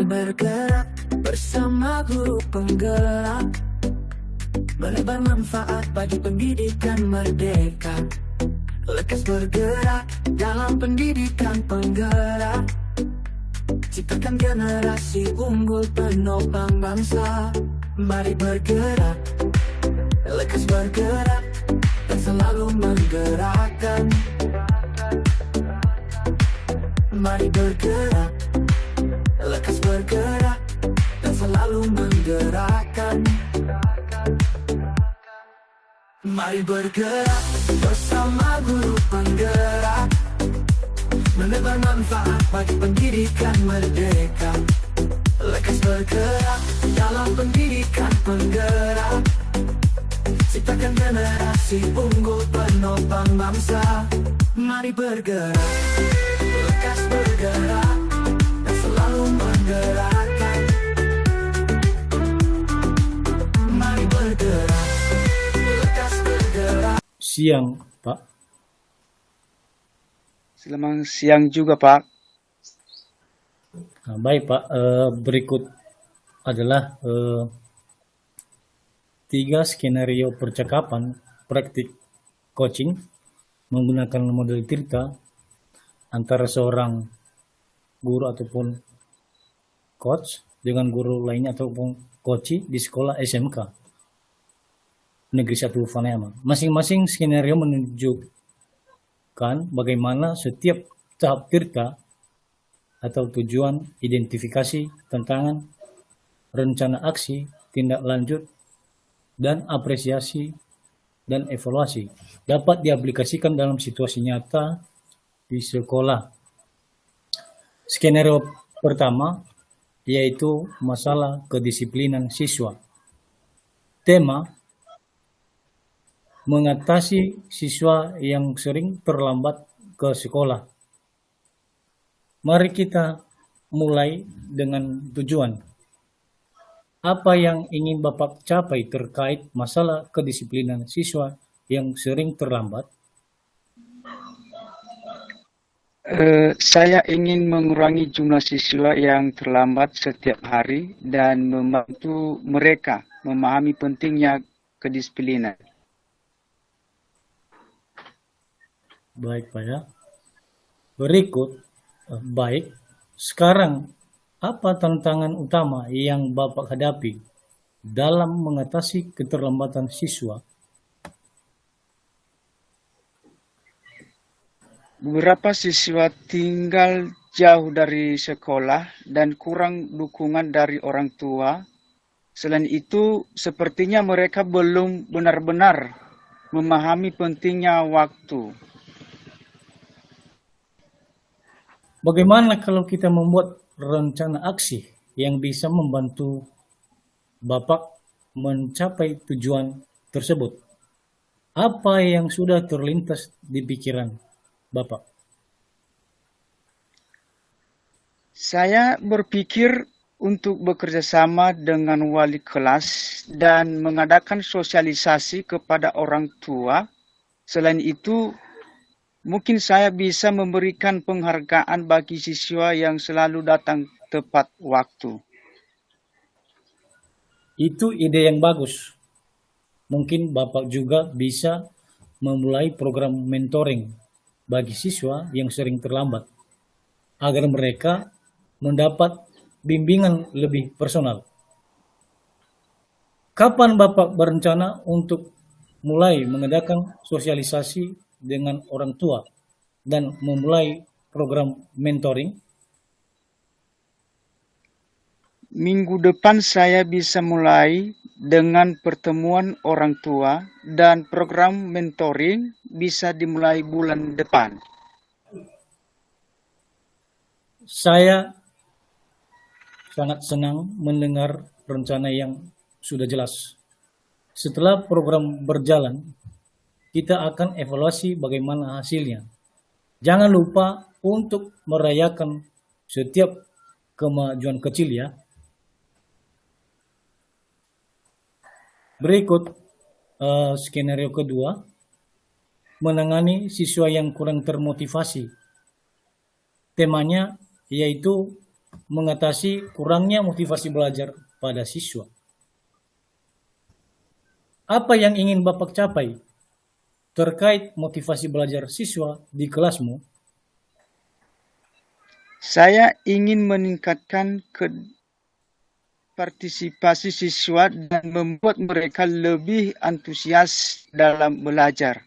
Mari bergerak bersama guru penggerak, melebar manfaat bagi pendidikan merdeka. Lekas bergerak dalam pendidikan penggerak, ciptakan generasi unggul penopang bangsa. Mari bergerak, lekas bergerak, dan selalu menggerakkan. Mari bergerak, lekas bergerak, dan selalu menggerakkan. Mari bergerak bersama guru penggerak, menebar manfaat bagi pendidikan merdeka. Lekas bergerak dalam pendidikan penggerak, ciptakan generasi unggul penopang bangsa. Mari bergerak, lekas bergerak, dan selalu menggerakkan. Mari bergerak, lekas bergerak. Siang, Pak. Selamat siang juga, Pak. Nah, baik, Pak. Berikut adalah 3 skenario percakapan praktik coaching menggunakan model Tirta antara seorang guru ataupun coach dengan guru lainnya ataupun coach di sekolah SMK Negeri 1 Fanayama. Masing-masing skenario menunjukkan bagaimana setiap tahap Tirta atau tujuan, identifikasi, tantangan, rencana aksi, tindak lanjut, dan apresiasi dan evaluasi dapat diaplikasikan dalam situasi nyata di sekolah. Skenario pertama yaitu masalah kedisiplinan siswa. Tema mengatasi siswa yang sering terlambat ke sekolah. Mari kita mulai dengan tujuan. Apa yang ingin Bapak capai terkait masalah kedisiplinan siswa yang sering terlambat? Saya ingin mengurangi jumlah siswa yang terlambat setiap hari dan membantu mereka memahami pentingnya kedisiplinan. Baik, Pak ya. Berikut, baik. Sekarang, apa tantangan utama yang Bapak hadapi dalam mengatasi keterlambatan siswa? Beberapa siswa tinggal jauh dari sekolah dan kurang dukungan dari orang tua. Selain itu, sepertinya mereka belum benar-benar memahami pentingnya waktu. Bagaimana kalau kita membuat rencana aksi yang bisa membantu Bapak mencapai tujuan tersebut? Apa yang sudah terlintas di pikiran Bapak? Saya berpikir untuk bekerja sama dengan wali kelas dan mengadakan sosialisasi kepada orang tua. Selain itu, mungkin saya bisa memberikan penghargaan bagi siswa yang selalu datang tepat waktu. Itu ide yang bagus. Mungkin Bapak juga bisa memulai program mentoring bagi siswa yang sering terlambat, agar mereka mendapat bimbingan lebih personal. Kapan Bapak berencana untuk mulai mengadakan sosialisasi dengan orang tua dan memulai program mentoring? Minggu depan saya bisa mulai dengan pertemuan orang tua dan program mentoring bisa dimulai bulan depan. Saya sangat senang mendengar rencana yang sudah jelas. Setelah program berjalan, kita akan evaluasi bagaimana hasilnya. Jangan lupa untuk merayakan setiap kemajuan kecil ya. Berikut skenario kedua, menangani siswa yang kurang termotivasi. Temanya yaitu mengatasi kurangnya motivasi belajar pada siswa. Apa yang ingin Bapak capai terkait motivasi belajar siswa di kelasmu? Saya ingin meningkatkan partisipasi siswa dan membuat mereka lebih antusias dalam belajar.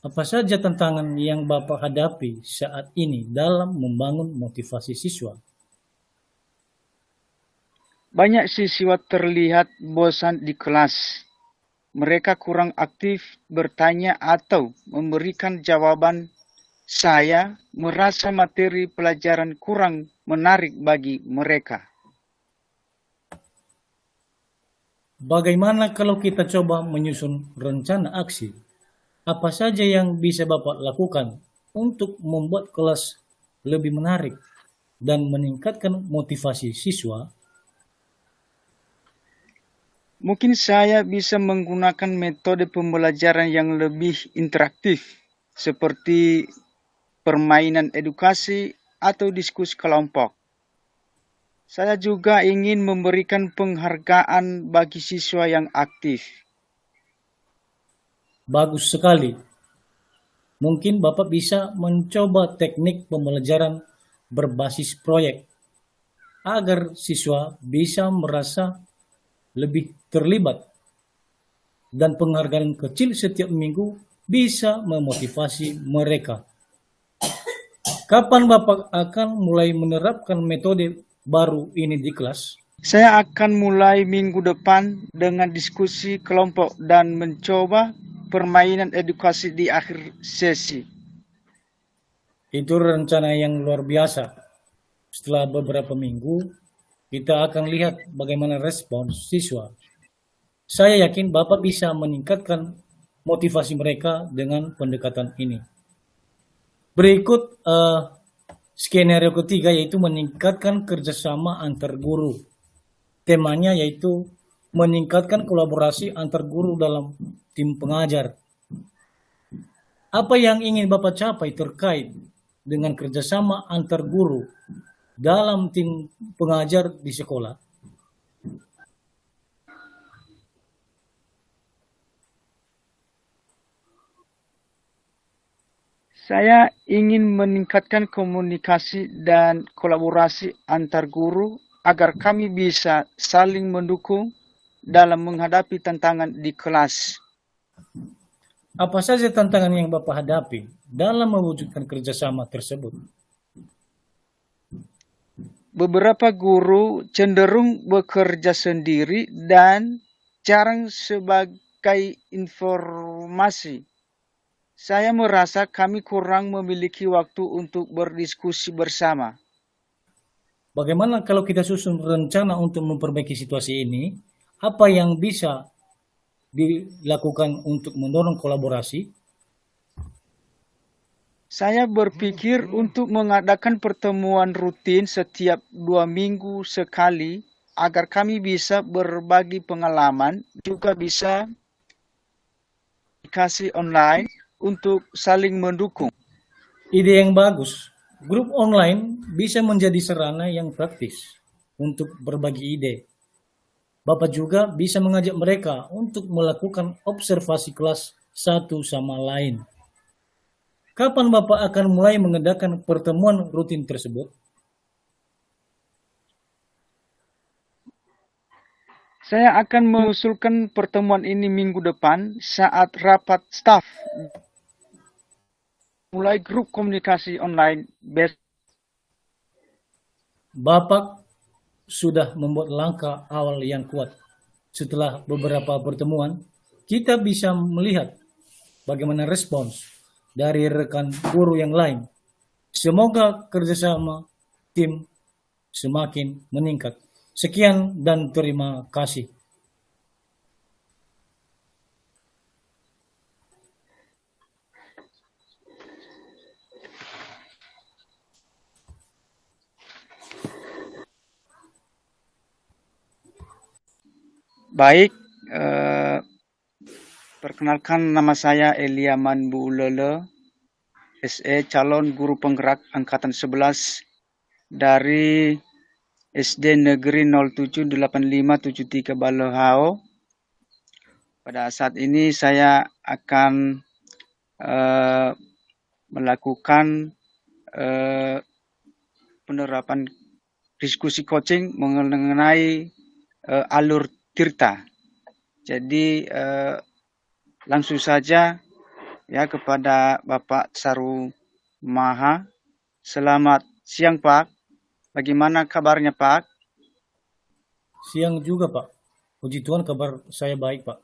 Apa saja tantangan yang Bapak hadapi saat ini dalam membangun motivasi siswa? Banyak siswa terlihat bosan di kelas. Mereka kurang aktif bertanya atau memberikan jawaban. Saya merasa materi pelajaran kurang menarik bagi mereka. Bagaimana kalau kita coba menyusun rencana aksi? Apa saja yang bisa Bapak lakukan untuk membuat kelas lebih menarik dan meningkatkan motivasi siswa? Mungkin saya bisa menggunakan metode pembelajaran yang lebih interaktif, seperti permainan edukasi atau diskusi kelompok. Saya juga ingin memberikan penghargaan bagi siswa yang aktif. Bagus sekali. Mungkin Bapak bisa mencoba teknik pembelajaran berbasis proyek agar siswa bisa merasa lebih terlibat, dan penghargaan kecil setiap minggu bisa memotivasi mereka. Kapan Bapak akan mulai menerapkan metode baru ini di kelas? Saya akan mulai minggu depan dengan diskusi kelompok dan mencoba permainan edukasi di akhir sesi. Itu rencana yang luar biasa. Setelah beberapa minggu, kita akan lihat bagaimana respons siswa. Saya yakin Bapak bisa meningkatkan motivasi mereka dengan pendekatan ini. Berikut skenario ketiga, yaitu meningkatkan kerjasama antar guru. Temanya yaitu meningkatkan kolaborasi antar guru dalam tim pengajar. Apa yang ingin Bapak capai terkait dengan kerjasama antar guru dalam tim pengajar di sekolah? Saya ingin meningkatkan komunikasi dan kolaborasi antar guru agar kami bisa saling mendukung dalam menghadapi tantangan di kelas. Apa saja tantangan yang Bapak hadapi dalam mewujudkan kerjasama tersebut? Beberapa guru cenderung bekerja sendiri dan jarang sebagai informasi. Saya merasa kami kurang memiliki waktu untuk berdiskusi bersama. Bagaimana kalau kita susun rencana untuk memperbaiki situasi ini? Apa yang bisa dilakukan untuk mendorong kolaborasi? Saya berpikir untuk mengadakan pertemuan rutin setiap 2 minggu sekali agar kami bisa berbagi pengalaman, juga bisa aplikasi online untuk saling mendukung. Ide yang bagus. Grup online bisa menjadi sarana yang praktis untuk berbagi ide. Bapak juga bisa mengajak mereka untuk melakukan observasi kelas satu sama lain. Kapan Bapak akan mulai mengadakan pertemuan rutin tersebut? Saya akan mengusulkan pertemuan ini minggu depan saat rapat staf. Mulai grup komunikasi online besok. Bapak sudah membuat langkah awal yang kuat. Setelah beberapa pertemuan, kita bisa melihat bagaimana respons dari rekan guru yang lain. Semoga kerjasama tim semakin meningkat. Sekian dan terima kasih. Baik, perkenalkan nama saya Elia Manbulele, SE calon guru penggerak angkatan 11 dari SD Negeri 078573 Balohau. Pada saat ini saya akan melakukan penerapan diskusi coaching mengenai alur tirta. Jadi langsung saja ya kepada Bapak Saru Maha. Selamat siang Pak. Bagaimana kabarnya Pak? Siang juga, Pak. Puji Tuhan kabar saya baik, Pak.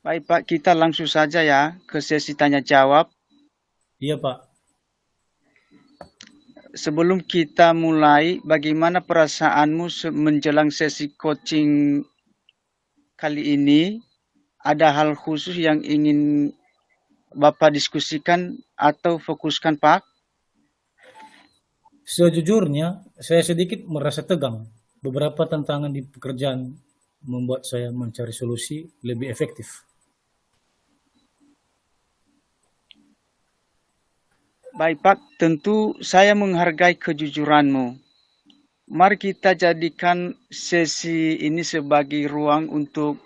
Baik Pak, kita langsung saja ya ke sesi tanya jawab. Iya, Pak. Sebelum kita mulai, bagaimana perasaanmu menjelang sesi coaching kali ini? Ada hal khusus yang ingin Bapak diskusikan atau fokuskan, Pak? Sejujurnya, saya sedikit merasa tegang. Beberapa tantangan di pekerjaan membuat saya mencari solusi lebih efektif. Baik Pak, tentu saya menghargai kejujuranmu. Mari kita jadikan sesi ini sebagai ruang untuk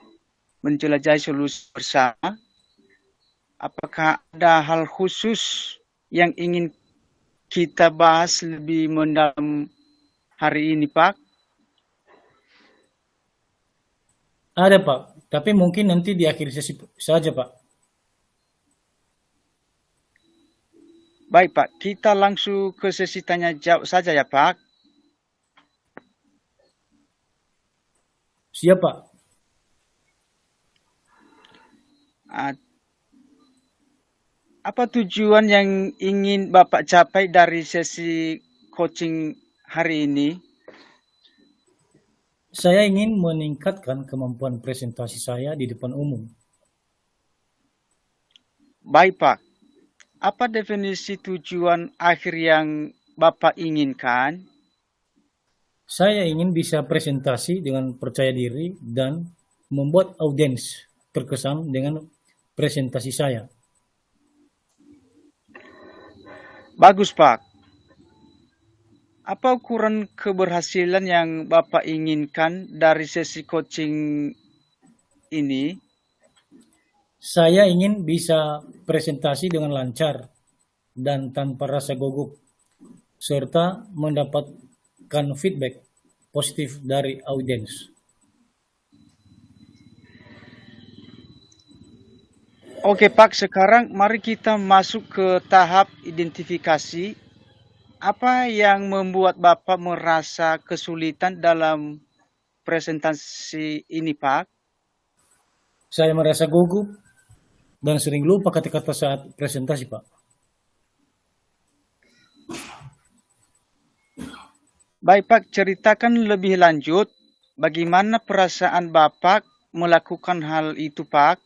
menjelajahi solusi bersama. Apakah ada hal khusus yang ingin kita bahas lebih mendalam hari ini, Pak? Ada, Pak. Tapi mungkin nanti di akhir sesi saja, Pak. Baik, Pak. Kita langsung ke sesi tanya jawab saja ya, Pak. Siap, Pak. Apa tujuan yang ingin Bapak capai dari sesi coaching hari ini? Saya ingin meningkatkan kemampuan presentasi saya di depan umum. Baik, Pak. Apa definisi tujuan akhir yang Bapak inginkan? Saya ingin bisa presentasi dengan percaya diri dan membuat audiens terkesan dengan presentasi saya. Bagus, Pak. Apa ukuran keberhasilan yang Bapak inginkan dari sesi coaching ini? Saya ingin bisa presentasi dengan lancar dan tanpa rasa gugup, serta mendapatkan feedback positif dari audiens. Oke Pak, sekarang mari kita masuk ke tahap identifikasi. Apa yang membuat Bapak merasa kesulitan dalam presentasi ini, Pak? Saya merasa gugup dan sering lupa kata-kata saat presentasi, Pak. Baik Pak, ceritakan lebih lanjut bagaimana perasaan Bapak melakukan hal itu, Pak?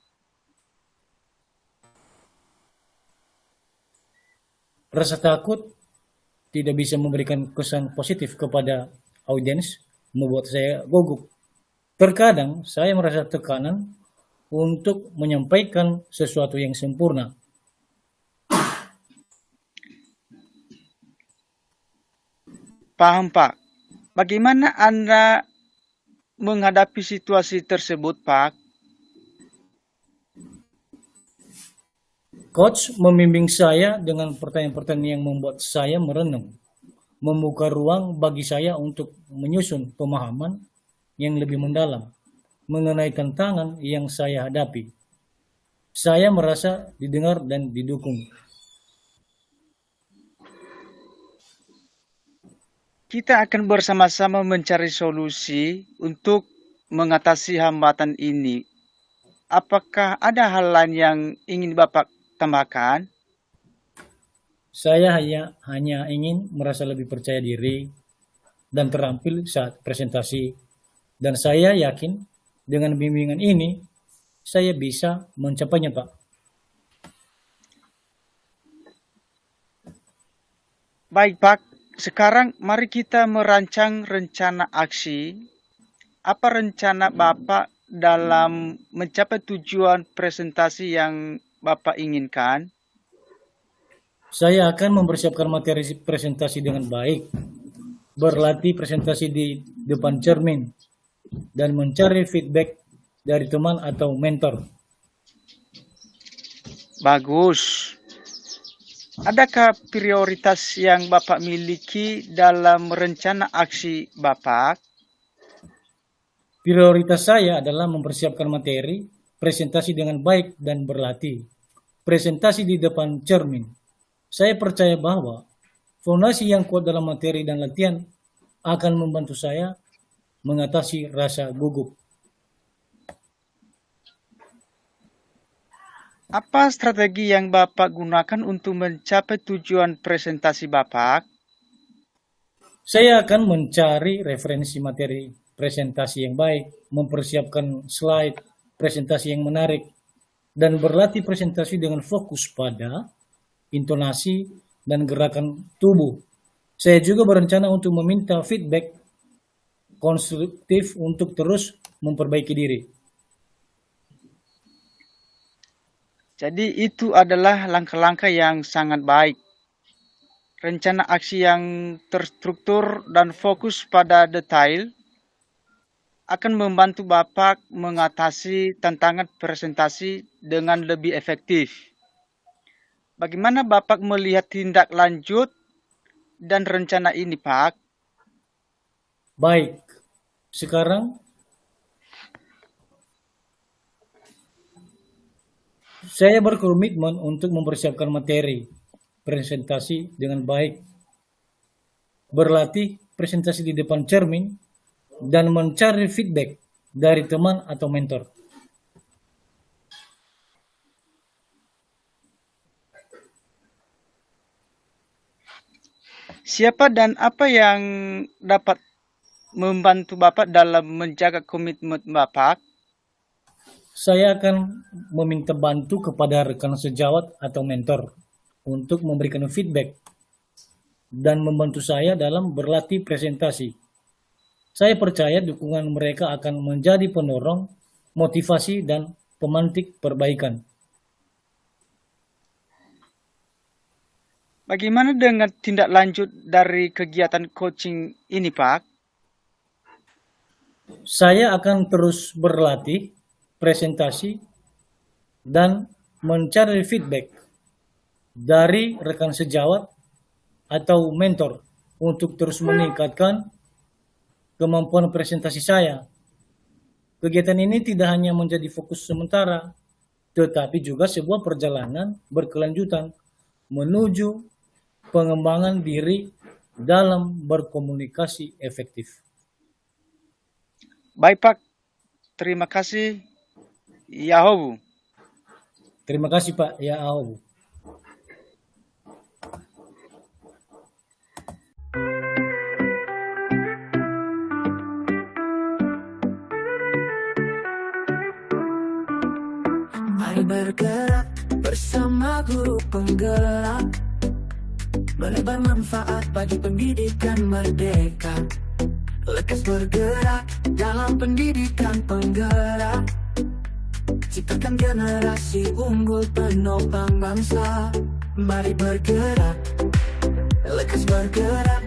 Rasa takut tidak bisa memberikan kesan positif kepada audiens membuat saya gugup. Terkadang saya merasa tekanan untuk menyampaikan sesuatu yang sempurna. Paham, Pak. Bagaimana Anda menghadapi situasi tersebut, Pak? Coach membimbing saya dengan pertanyaan-pertanyaan yang membuat saya merenung, membuka ruang bagi saya untuk menyusun pemahaman yang lebih mendalam mengenai tantangan yang saya hadapi. Saya merasa didengar dan didukung. Kita akan bersama-sama mencari solusi untuk mengatasi hambatan ini. Apakah ada hal lain yang ingin Bapak tambahkan? Saya hanya ingin merasa lebih percaya diri dan terampil saat presentasi. Dan saya yakin dengan bimbingan ini, saya bisa mencapainya, Pak. Baik, Pak. Sekarang mari kita merancang rencana aksi. Apa rencana Bapak dalam mencapai tujuan presentasi yang Bapak inginkan? Saya akan mempersiapkan materi presentasi dengan baik, berlatih presentasi di depan cermin, dan mencari feedback dari teman atau mentor. Bagus. Adakah prioritas yang Bapak miliki dalam rencana aksi Bapak? Prioritas saya adalah mempersiapkan materi presentasi dengan baik dan berlatih presentasi di depan cermin. Saya percaya bahwa fondasi yang kuat dalam materi dan latihan akan membantu saya mengatasi rasa gugup. Apa strategi yang Bapak gunakan untuk mencapai tujuan presentasi Bapak? Saya akan mencari referensi materi presentasi yang baik, mempersiapkan slide presentasi yang menarik, dan berlatih presentasi dengan fokus pada intonasi dan gerakan tubuh. Saya juga berencana untuk meminta feedback konstruktif untuk terus memperbaiki diri. Jadi itu adalah langkah-langkah yang sangat baik. Rencana aksi yang terstruktur dan fokus pada detail akan membantu Bapak mengatasi tantangan presentasi dengan lebih efektif. Bagaimana Bapak melihat tindak lanjut dan rencana ini, Pak? Baik, sekarang saya berkomitmen untuk mempersiapkan materi presentasi dengan baik, berlatih presentasi di depan cermin, dan mencari feedback dari teman atau mentor. Siapa dan apa yang dapat membantu Bapak dalam menjaga komitmen Bapak? Saya akan meminta bantu kepada rekan sejawat atau mentor untuk memberikan feedback dan membantu saya dalam berlatih presentasi. Saya percaya dukungan mereka akan menjadi pendorong, motivasi, dan pemantik perbaikan. Bagaimana dengan tindak lanjut dari kegiatan coaching ini, Pak? Saya akan terus berlatih presentasi dan mencari feedback dari rekan sejawat atau mentor untuk terus meningkatkan kemampuan presentasi saya. Kegiatan ini tidak hanya menjadi fokus sementara, tetapi juga sebuah perjalanan berkelanjutan menuju pengembangan diri dalam berkomunikasi efektif. Baik, Pak. Terima kasih. Yahobu. Terima kasih Pak Yaaw. Mari bergerak bersama guru penggerak, menebar manfaat bagi pendidikan merdeka. Lekas bergerak dalam pendidikan penggerak, ciptakan generasi unggul penopang bangsa. Mari bergerak, lekas bergerak.